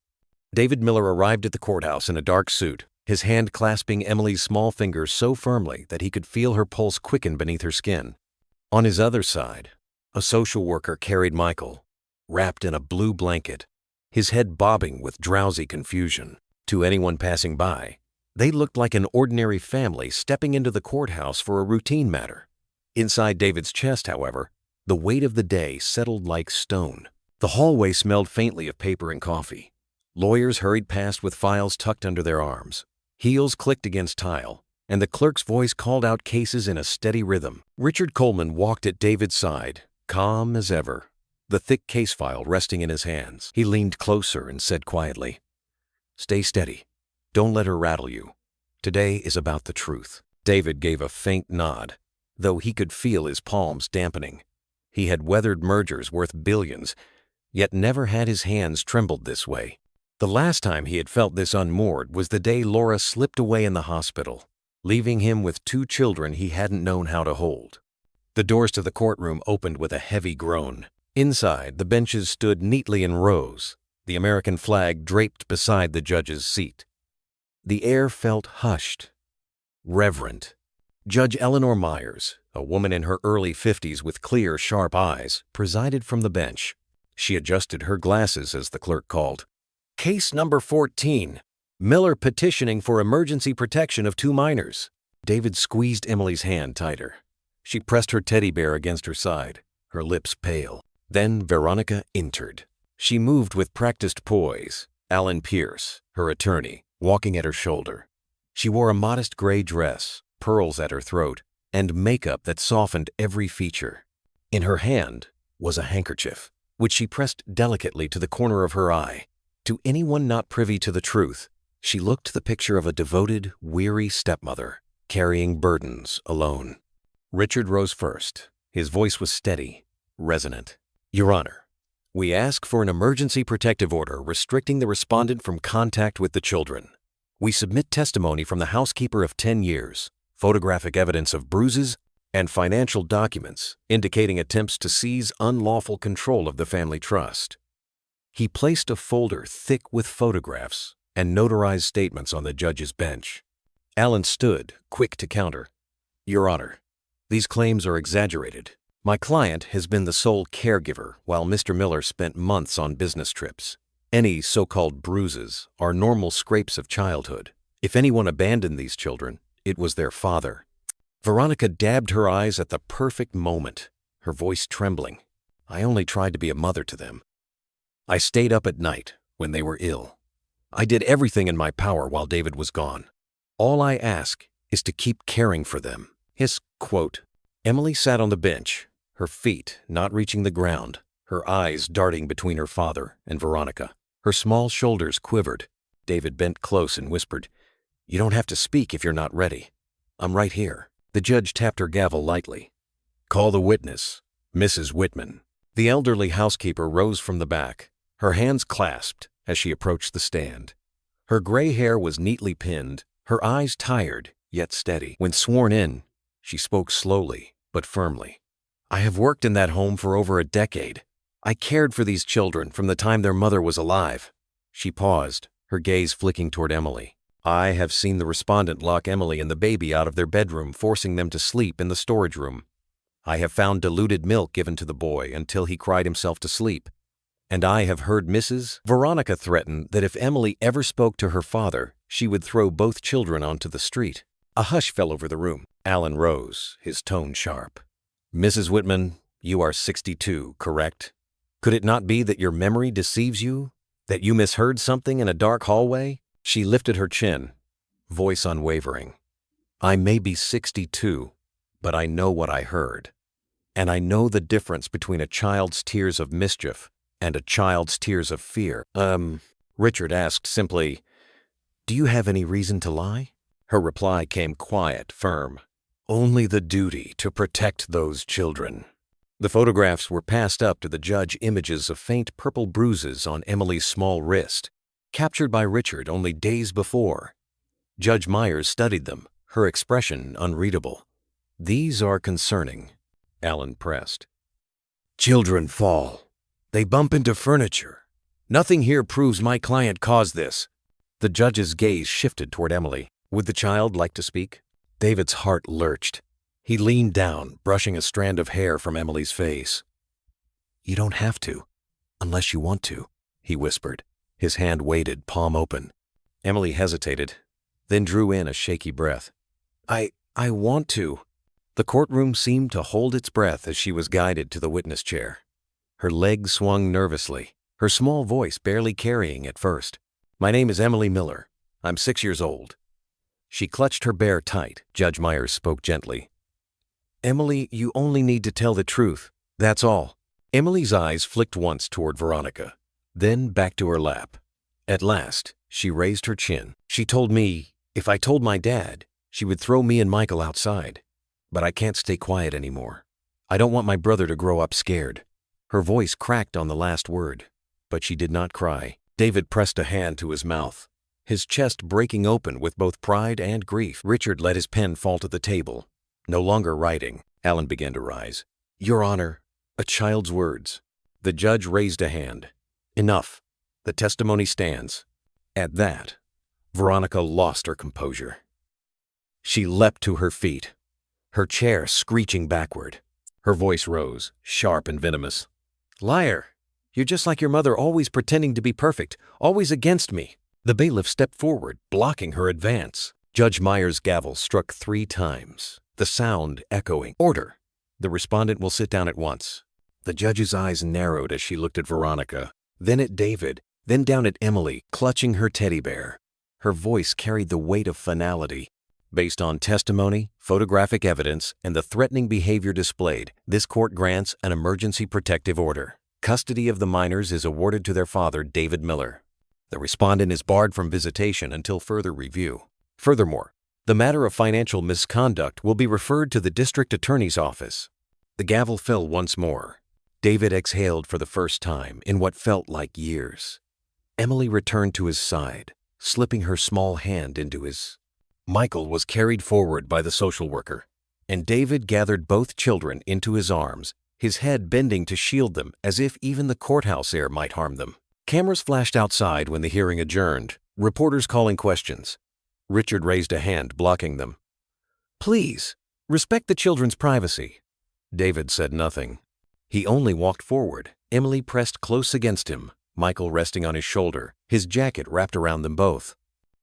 David Miller arrived at the courthouse in a dark suit, his hand clasping Emily's small fingers so firmly that he could feel her pulse quicken beneath her skin. On his other side, a social worker carried Michael, wrapped in a blue blanket, his head bobbing with drowsy confusion. To anyone passing by, they looked like an ordinary family stepping into the courthouse for a routine matter. Inside David's chest, however, the weight of the day settled like stone. The hallway smelled faintly of paper and coffee. Lawyers hurried past with files tucked under their arms. Heels clicked against tile, and the clerk's voice called out cases in a steady rhythm. Richard Coleman walked at David's side, calm as ever, the thick case file resting in his hands. He leaned closer and said quietly, "Stay steady. Don't let her rattle you. Today is about the truth." David gave a faint nod, though he could feel his palms dampening. He had weathered mergers worth billions, yet never had his hands trembled this way. The last time he had felt this unmoored was the day Laura slipped away in the hospital, leaving him with 2 children he hadn't known how to hold. The doors to the courtroom opened with a heavy groan. Inside, the benches stood neatly in rows, the American flag draped beside the judge's seat. The air felt hushed, reverent. Judge Eleanor Myers, a woman in her early 50s with clear, sharp eyes, presided from the bench. She adjusted her glasses as the clerk called. "Case number 14, Miller petitioning for emergency protection of 2 minors." David squeezed Emily's hand tighter. She pressed her teddy bear against her side, her lips pale. Then Veronica entered. She moved with practiced poise, Alan Pierce, her attorney, walking at her shoulder. She wore a modest gray dress, pearls at her throat, and makeup that softened every feature. In her hand was a handkerchief, which she pressed delicately to the corner of her eye. To anyone not privy to the truth, she looked the picture of a devoted, weary stepmother, carrying burdens alone. Richard rose first. His voice was steady, resonant. "Your Honor, we ask for an emergency protective order restricting the respondent from contact with the children. We submit testimony from the housekeeper of 10 years, photographic evidence of bruises, and financial documents indicating attempts to seize unlawful control of the family trust. He placed a folder thick with photographs and notarized statements on the judge's bench. Allen stood, quick to counter. "Your Honor, these claims are exaggerated. My client has been the sole caregiver while Mr. Miller spent months on business trips. Any so-called bruises are normal scrapes of childhood. If anyone abandoned these children, it was their father." Veronica dabbed her eyes at the perfect moment, her voice trembling. "I only tried to be a mother to them. I stayed up at night when they were ill. I did everything in my power while David was gone. All I ask is to keep caring for them." His quote. Emily sat on the bench, her feet not reaching the ground, her eyes darting between her father and Veronica. Her small shoulders quivered. David bent close and whispered, "You don't have to speak if you're not ready. I'm right here." The judge tapped her gavel lightly. "Call the witness, Mrs. Whitman." The elderly housekeeper rose from the back, her hands clasped as she approached the stand. Her gray hair was neatly pinned, her eyes tired yet steady. When sworn in, she spoke slowly but firmly. "I have worked in that home for over a decade. I cared for these children from the time their mother was alive." She paused, her gaze flicking toward Emily. "I have seen the respondent lock Emily and the baby out of their bedroom, forcing them to sleep in the storage room. I have found diluted milk given to the boy until he cried himself to sleep. And I have heard Mrs. Veronica threaten that if Emily ever spoke to her father, she would throw both children onto the street." A hush fell over the room. Allen rose, his tone sharp. "Mrs. Whitman, you are 62, correct? Could it not be that your memory deceives you? That you misheard something in a dark hallway?" She lifted her chin, voice unwavering. "I may be 62, but I know what I heard. And I know the difference between a child's tears of mischief and a child's tears of fear." Richard asked simply, "Do you have any reason to lie?" Her reply came quiet, firm. "Only the duty to protect those children." The photographs were passed up to the judge, images of faint purple bruises on Emily's small wrist, captured by Richard only days before. Judge Myers studied them, her expression unreadable. "These are concerning," Allen pressed. "Children fall. They bump into furniture. Nothing here proves my client caused this." The judge's gaze shifted toward Emily. Would the child like to speak? David's heart lurched. He leaned down, brushing a strand of hair from Emily's face. "You don't have to, unless you want to," he whispered. His hand waited, palm open. Emily hesitated, then drew in a shaky breath. I want to." The courtroom seemed to hold its breath as she was guided to the witness chair. Her legs swung nervously, her small voice barely carrying at first. "My name is Emily Miller. I'm 6 years old." She clutched her bear tight. Judge Myers spoke gently. "Emily, you only need to tell the truth. That's all." Emily's eyes flicked once toward Veronica, then back to her lap. At last, she raised her chin. "She told me if I told my dad, she would throw me and Michael outside. But I can't stay quiet anymore. I don't want my brother to grow up scared." Her voice cracked on the last word, but she did not cry. David pressed a hand to his mouth, his chest breaking open with both pride and grief. Richard let his pen fall to the table. No longer writing, Allen began to rise. "Your Honor, a child's words." The judge raised a hand. "Enough. The testimony stands." At that, Veronica lost her composure. She leapt to her feet, her chair screeching backward. Her voice rose, sharp and venomous. "Liar! You're just like your mother, always pretending to be perfect, always against me." The bailiff stepped forward, blocking her advance. Judge Myers' gavel struck 3 times, the sound echoing. "Order! The respondent will sit down at once." The judge's eyes narrowed as she looked at Veronica, then at David, then down at Emily, clutching her teddy bear. Her voice carried the weight of finality. "Based on testimony, photographic evidence, and the threatening behavior displayed, this court grants an emergency protective order. Custody of the minors is awarded to their father, David Miller. The respondent is barred from visitation until further review. Furthermore, the matter of financial misconduct will be referred to the district attorney's office." The gavel fell once more. David exhaled for the first time in what felt like years. Emily returned to his side, slipping her small hand into his. Michael was carried forward by the social worker. and David gathered both children into his arms, his head bending to shield them as if even the courthouse air might harm them. Cameras flashed outside when the hearing adjourned, reporters calling questions. Richard raised a hand, blocking them. "Please, respect the children's privacy." David said nothing. He only walked forward, Emily pressed close against him, Michael resting on his shoulder, his jacket wrapped around them both.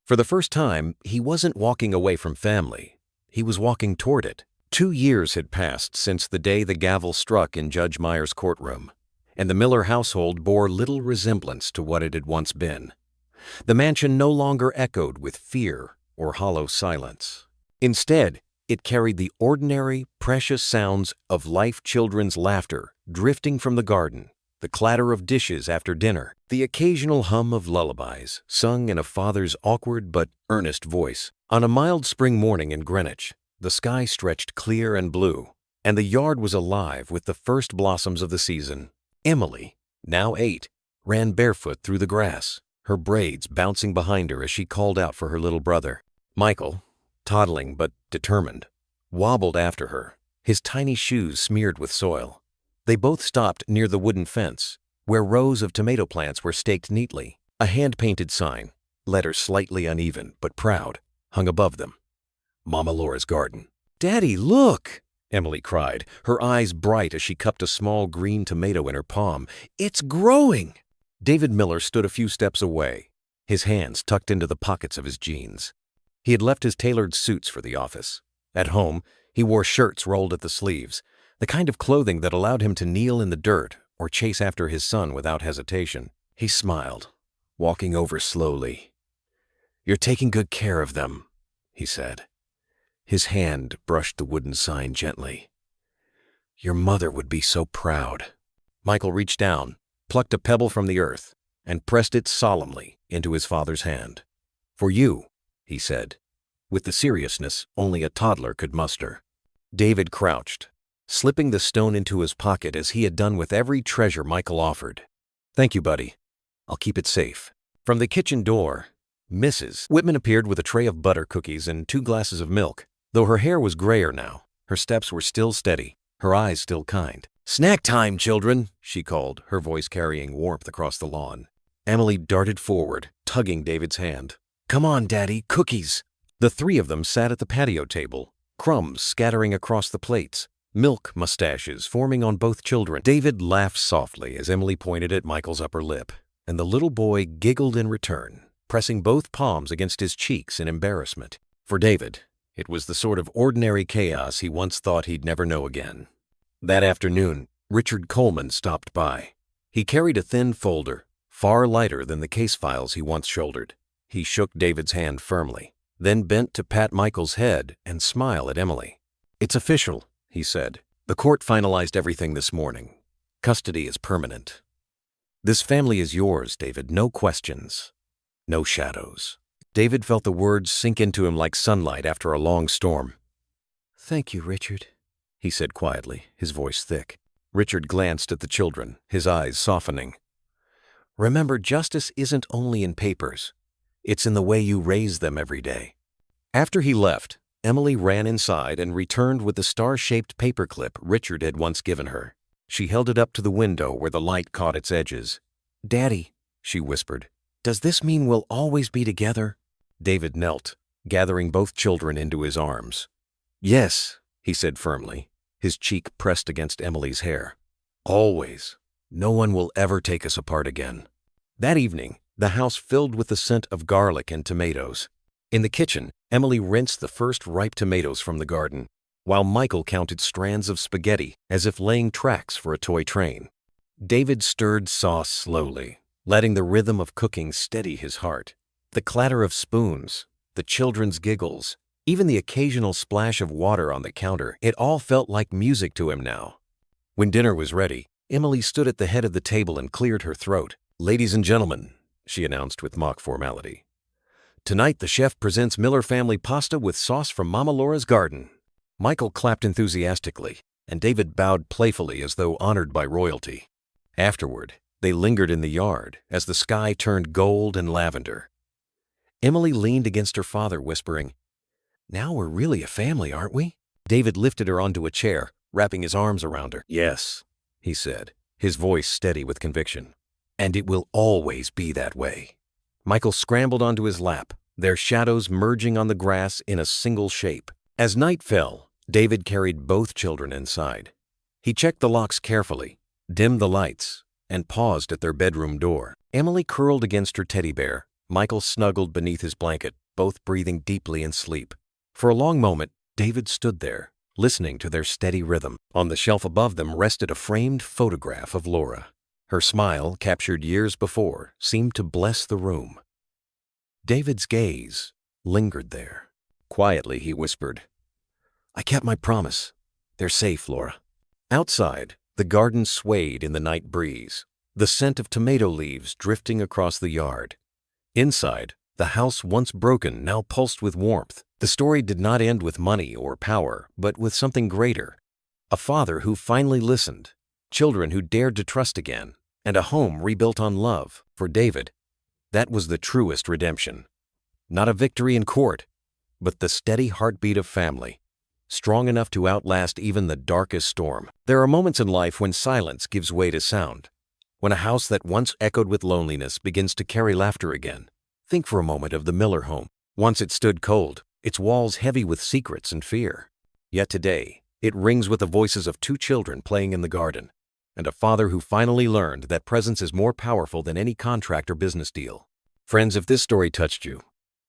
For the first time, he wasn't walking away from family. He was walking toward it. 2 years had passed since the day the gavel struck in Judge Meyer's courtroom, and the Miller household bore little resemblance to what it had once been. The mansion no longer echoed with fear or hollow silence. Instead, it carried the ordinary, precious sounds of children's laughter drifting from the garden, the clatter of dishes after dinner, the occasional hum of lullabies sung in a father's awkward but earnest voice. On a mild spring morning in Greenwich, the sky stretched clear and blue, and the yard was alive with the first blossoms of the season. Emily, now 8, ran barefoot through the grass, her braids bouncing behind her as she called out for her little brother. Michael, toddling but determined, wobbled after her, his tiny shoes smeared with soil. They both stopped near the wooden fence, where rows of tomato plants were staked neatly. A hand-painted sign, letters slightly uneven but proud, hung above them. Mama Laura's garden. "Daddy, look!" Emily cried, her eyes bright as she cupped a small green tomato in her palm. "It's growing!" David Miller stood a few steps away, his hands tucked into the pockets of his jeans. He had left his tailored suits for the office. At home, he wore shirts rolled at the sleeves, the kind of clothing that allowed him to kneel in the dirt or chase after his son without hesitation. He smiled, walking over slowly. "You're taking good care of them," he said. His hand brushed the wooden sign gently. "Your mother would be so proud." Michael reached down, plucked a pebble from the earth, and pressed it solemnly into his father's hand. "For you," he said, with the seriousness only a toddler could muster. David crouched, slipping the stone into his pocket as he had done with every treasure Michael offered. "Thank you, buddy. I'll keep it safe." From the kitchen door, Mrs. Whitman appeared with a tray of butter cookies and 2 glasses of milk. Though her hair was grayer now, her steps were still steady, her eyes still kind. "Snack time, children," she called, her voice carrying warmth across the lawn. Emily darted forward, tugging David's hand. "Come on, Daddy, cookies." The 3 of them sat at the patio table, crumbs scattering across the plates, milk mustaches forming on both children. David laughed softly as Emily pointed at Michael's upper lip, and the little boy giggled in return, pressing both palms against his cheeks in embarrassment. For David, it was the sort of ordinary chaos he once thought he'd never know again. That afternoon, Richard Coleman stopped by. He carried a thin folder, far lighter than the case files he once shouldered. He shook David's hand firmly, then bent to pat Michael's head and smile at Emily. "It's official," he said. "The court finalized everything this morning. Custody is permanent. This family is yours, David, no questions, no shadows." David felt the words sink into him like sunlight after a long storm. "Thank you, Richard," he said quietly, his voice thick. Richard glanced at the children, his eyes softening. "Remember, justice isn't only in papers. It's in the way you raise them every day." After he left, Emily ran inside and returned with the star-shaped paperclip Richard had once given her. She held it up to the window where the light caught its edges. "Daddy," she whispered, "does this mean we'll always be together?" David knelt, gathering both children into his arms. "Yes," he said firmly, his cheek pressed against Emily's hair. "Always. No one will ever take us apart again." That evening, the house filled with the scent of garlic and tomatoes. In the kitchen, Emily rinsed the first ripe tomatoes from the garden, while Michael counted strands of spaghetti as if laying tracks for a toy train. David stirred sauce slowly, letting the rhythm of cooking steady his heart. The clatter of spoons, the children's giggles, even the occasional splash of water on the counter, it all felt like music to him now. When dinner was ready, Emily stood at the head of the table and cleared her throat. "Ladies and gentlemen," she announced with mock formality, "tonight the chef presents Miller family pasta with sauce from Mama Laura's garden." Michael clapped enthusiastically, and David bowed playfully as though honored by royalty. Afterward, they lingered in the yard as the sky turned gold and lavender. Emily leaned against her father, whispering, "Now we're really a family, aren't we?" David lifted her onto a chair, wrapping his arms around her. "Yes," he said, his voice steady with conviction. "And it will always be that way." Michael scrambled onto his lap, their shadows merging on the grass in a single shape. As night fell, David carried both children inside. He checked the locks carefully, dimmed the lights, and paused at their bedroom door. Emily curled against her teddy bear. Michael snuggled beneath his blanket, both breathing deeply in sleep. For a long moment, David stood there, listening to their steady rhythm. On the shelf above them rested a framed photograph of Laura. Her smile, captured years before, seemed to bless the room. David's gaze lingered there. Quietly, he whispered, "I kept my promise. They're safe, Laura." Outside, the garden swayed in the night breeze, the scent of tomato leaves drifting across the yard. Inside, the house once broken now pulsed with warmth. The story did not end with money or power, but with something greater. A father who finally listened, children who dared to trust again, and a home rebuilt on love. For David, that was the truest redemption. Not a victory in court, but the steady heartbeat of family, strong enough to outlast even the darkest storm. There are moments in life when silence gives way to sound, when a house that once echoed with loneliness begins to carry laughter again. Think for a moment of the Miller home. Once it stood cold, its walls heavy with secrets and fear. Yet today, it rings with the voices of two children playing in the garden, and a father who finally learned that presence is more powerful than any contract or business deal. Friends, if this story touched you,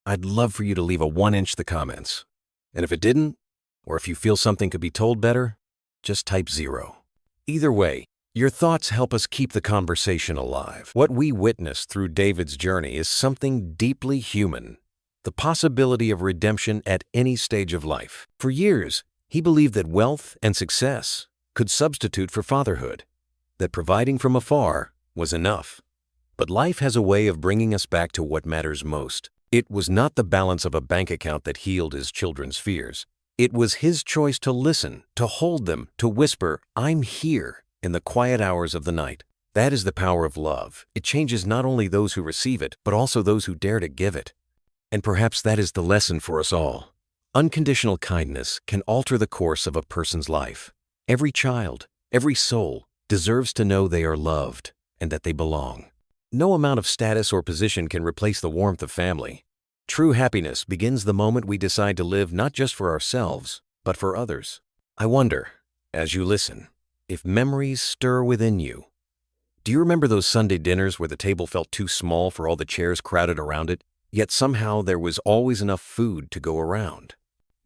I'd love for you to leave a 1-inch in the comments. And if it didn't, or if you feel something could be told better, just type 0. Either way, your thoughts help us keep the conversation alive. What we witnessed through David's journey is something deeply human, the possibility of redemption at any stage of life. For years, he believed that wealth and success could substitute for fatherhood, that providing from afar was enough. But life has a way of bringing us back to what matters most. It was not the balance of a bank account that healed his children's fears. It was his choice to listen, to hold them, to whisper, "I'm here," in the quiet hours of the night. That is the power of love. It changes not only those who receive it, but also those who dare to give it. And perhaps that is the lesson for us all. Unconditional kindness can alter the course of a person's life. Every child, every soul, deserves to know they are loved and that they belong. No amount of status or position can replace the warmth of family. True happiness begins the moment we decide to live not just for ourselves, but for others. I wonder, as you listen, if memories stir within you. Do you remember those Sunday dinners where the table felt too small for all the chairs crowded around it, yet somehow there was always enough food to go around?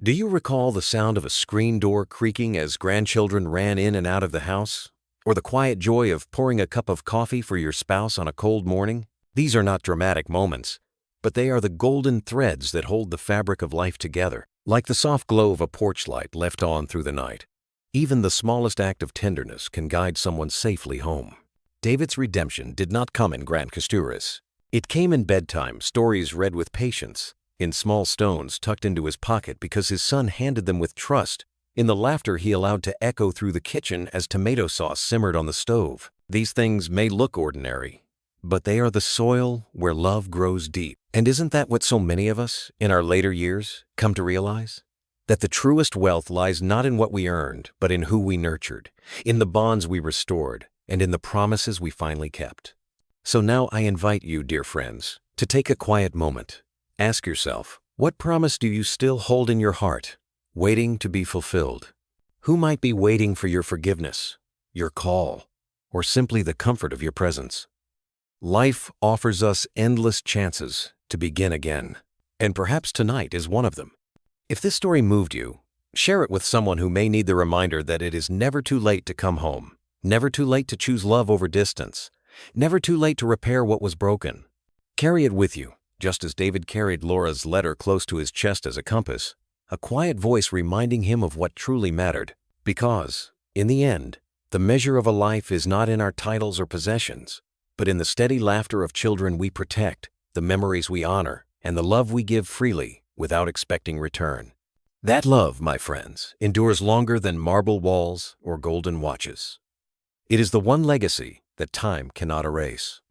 Do you recall the sound of a screen door creaking as grandchildren ran in and out of the house? Or the quiet joy of pouring a cup of coffee for your spouse on a cold morning? These are not dramatic moments, but they are the golden threads that hold the fabric of life together, like the soft glow of a porch light left on through the night. Even the smallest act of tenderness can guide someone safely home. David's redemption did not come in grand gestures. It came in bedtime, stories read with patience, in small stones tucked into his pocket because his son handed them with trust, in the laughter he allowed to echo through the kitchen as tomato sauce simmered on the stove. These things may look ordinary, but they are the soil where love grows deep. And isn't that what so many of us, in our later years, come to realize? That the truest wealth lies not in what we earned, but in who we nurtured, in the bonds we restored, and in the promises we finally kept. So now I invite you, dear friends, to take a quiet moment. Ask yourself, what promise do you still hold in your heart, waiting to be fulfilled? Who might be waiting for your forgiveness, your call, or simply the comfort of your presence? Life offers us endless chances to begin again, and perhaps tonight is one of them. If this story moved you, share it with someone who may need the reminder that it is never too late to come home, never too late to choose love over distance, never too late to repair what was broken. Carry it with you, just as David carried Laura's letter close to his chest as a compass, a quiet voice reminding him of what truly mattered. Because, in the end, the measure of a life is not in our titles or possessions, but in the steady laughter of children we protect, the memories we honor, and the love we give freely without expecting return. That love, my friends, endures longer than marble walls or golden watches. It is the one legacy that time cannot erase.